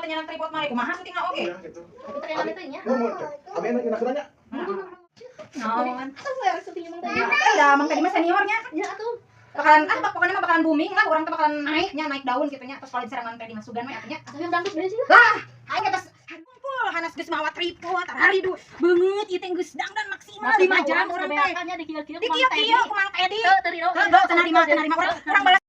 tanya tripod mah kumaha penting oke. Iya gitu. Tapi ternyata itu nya. Mau abi enak nanya. Naon? Aku harus syuting emang tadi. Udah emang tadi mah seniornya. Ya atuh. Pokoknya mah bakalan booming lah, orang tuh bakalan naik daun gitu nya. Terus kalau diserangan teh di masugan mah artinya Atuh yang dangdut bener sih. lah, aing atas kumpul hanas geus mawa tripod hari du beungeut ieu teh geus dangdan maksimal 5 jam urang teh. Nya dikieu-kieu Dikieu ku Mang Tedi. Teu ridho. Heuh, cenah lima urang balas.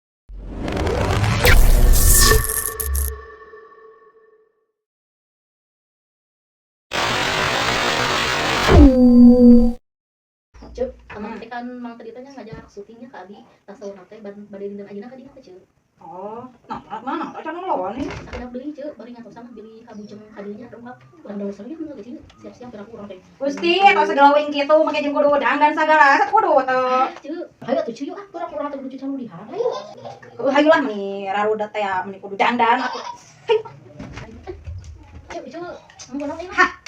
Cuk, emang teh kan Mang Tedi teh ngajak syutingnya ka Abi, tas sauna teh bade dinten ayeuna ka dieu teh cuk. Oh, nah mana? Acan lawan nih. Akhirnya beli cuk, bari ngatosana beli kabujeng kadinya dongkap. Urang dawa serius geus sih, siap-siap gerak urang teh. Gusti, eta segalawing kitu make jeung kudu dangdan sagala, asa kudu teu. Cuk, hayu atuh cuk, urang teh kudu canu lihat. Hayu. Hayu lah nih rarudet teh ya meni kudu dandan aku. Cuk, mun ieu Hah.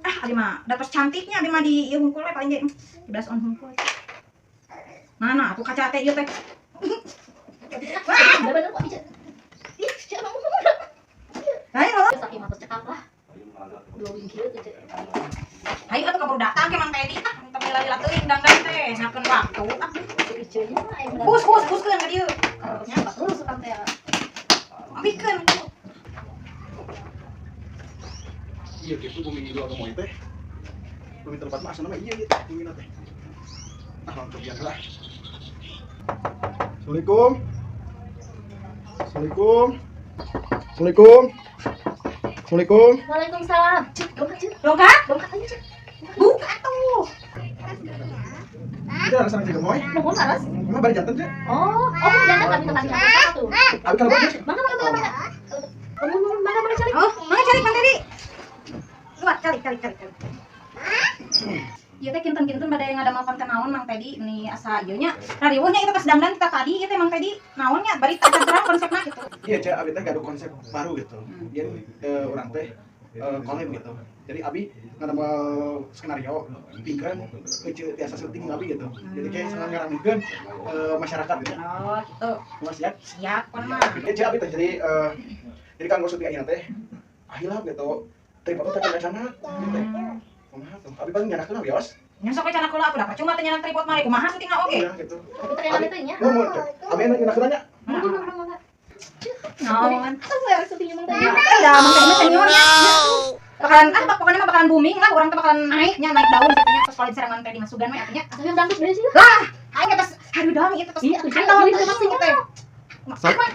Abi mah dapat cantiknya abi mah di ieu hungkul we paling ge 11 on hungkul. Mana atuh kaca teh ieu teh. bener kok cuk. Ih, cuk emang bener. Hayu, Sakit mata cekap lah. Glowing kieu teh cuk. hayu atuh kabur datang ke Mang Tedi tah tapi lila teuing dangdan teh ngakeun waktu. Iceunya mah aya Kuskeun ka dieu. Nya terus kan teh. Ambikeun. Iya gitu bumi dulu atau mau teh. Bumi tempat mah asal nama iya gitu bumi teh. Ah langsung biasa lah. Assalamualaikum. Assalamualaikum. Assalamualaikum. Assalamualaikum. Waalaikumsalam. Cuk, cuk. Dongkap? Dongkap aja cuk. Buka tuh. Kita harus sama moy. Mohon laras. Emang bari jantan sih? Oh, jangan kami tempat yang tuh. Abi kalau bagus. Mangga. Mangga cari. Oh, mana cari Mang Tedi? Luat cari. Ieu teh kinten-kinten bade ngadamel konten naon Mang Tedi ini asa ieu nya. Rariweuhnya itu pas dangdan kita tadi ieu teh Mang Tedi naonnya bari terang konsepna gitu. Iya, Cak, Abi teh gaduh konsep baru gitu. Dia orang teh collab gitu. Jadi Abi ngadamel skenario, pingkan tiasa syuting Abi gitu. Jadi kayak senang ngaramikeun masyarakat gitu. Oh, gitu. Mas siap? Siap kon mah. Cak Abi teh jadi kanggo syuting ayeuna teh ahilah gitu. Tripod teh kana sana gitu. Kumaha tuh? Abi paling nyanakeun wios. Nya sok we cenah kula udah percuma teh nyanan tripod mah kumaha penting oke. Iya gitu. Tapi ternyata itu nya. Mau Abi enak nanya. Mangga. Naon? Aku harus syuting emang tadi. Udah Mang Tedi mah seniornya. Pokoknya mah bakalan booming lah, orang tuh bakalan naik daun gitu nya. Terus kalau diserangan teh di masugan mah artinya Atuh yang dangdut bener sih. lah, aing atas haduh dong itu terus. Iya, atuh Antol itu itu pasti teh. Apa?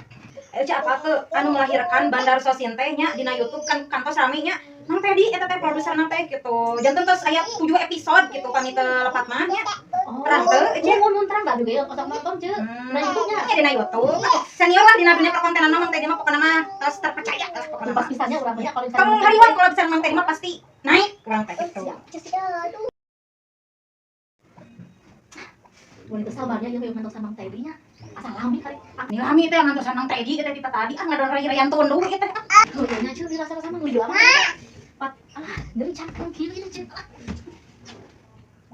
Apa tuh anu melahirkan Bandar Sosin teh nya dina YouTube kan kantos rame nya. Mang Tedi eta teh produserna teh gitu. Janten terus aya 7 episode gitu kami teh lepat mah nya. Terang teu ece. Mun terang enggak juga kosong nonton ceu. Na YouTube-nya. Ya dina YouTube. Senior lah dina dunia perkontenan Mang Tedi mah pokona mah tos terpercaya lah pokona. Pas pisannya urang banyak kalau Kamu hariwan kalau bisa Mang Tedi mah pasti naik urang teh gitu. Wanita sabarnya yang ngantos Mang Tedi nya. Asal lami kali. Ini lami teh ngantos Mang Tedi eta kita tadi ngadon rai-raian tunduh ieu teh. Heunya ceu dirasa-rasa mah geli lama. Dari cangkang kieu ini ceu.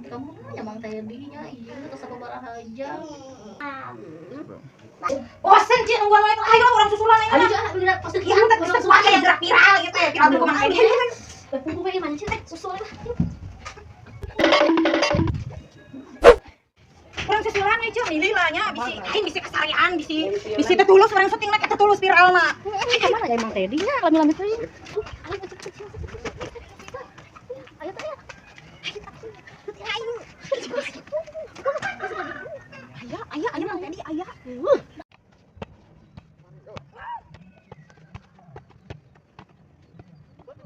Kamu ya Mang Tedi nya ieu tos sabaraha aja. Bosen cing nungguan wae ayo urang susulan aja. Ayo ceu udah pasti Iya teh geus suaka yang gerak viral gitu ya. Viral dulu Mang Tedi. Kuku bae mana ceu susul lah. Urang susulan we cing lila nya bisi aing bisi kasarian bisi teh tulus urang syuting na eta tulus viralna. Mana ya Mang Tedi nya lami-lami teh. Ayo teh. Aya Mang Tedi aya.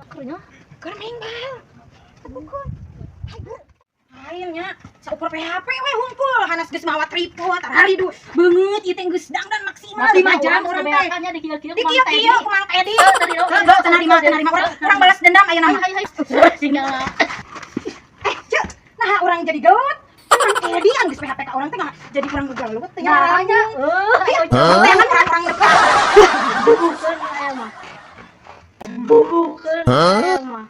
Akhirnya Keur main bal. Tepukun. Aing nya saukur PHP we hungkul hanas geus mawa tripod hari du beungeut ieu teh geus dangdan maksimal 5 jam urang teh. dikieu-kieu Dikieu ku Mang Tedi. Heuh, Cenah lima urang balas dendam ayeuna mah. Tinggal Cek, nah orang jadi gelut. Mang Tedi an geus PHP ka urang teh jadi urang gelut teh nya. Caranya, Teh kan orang dekat. bubukeun aya mah.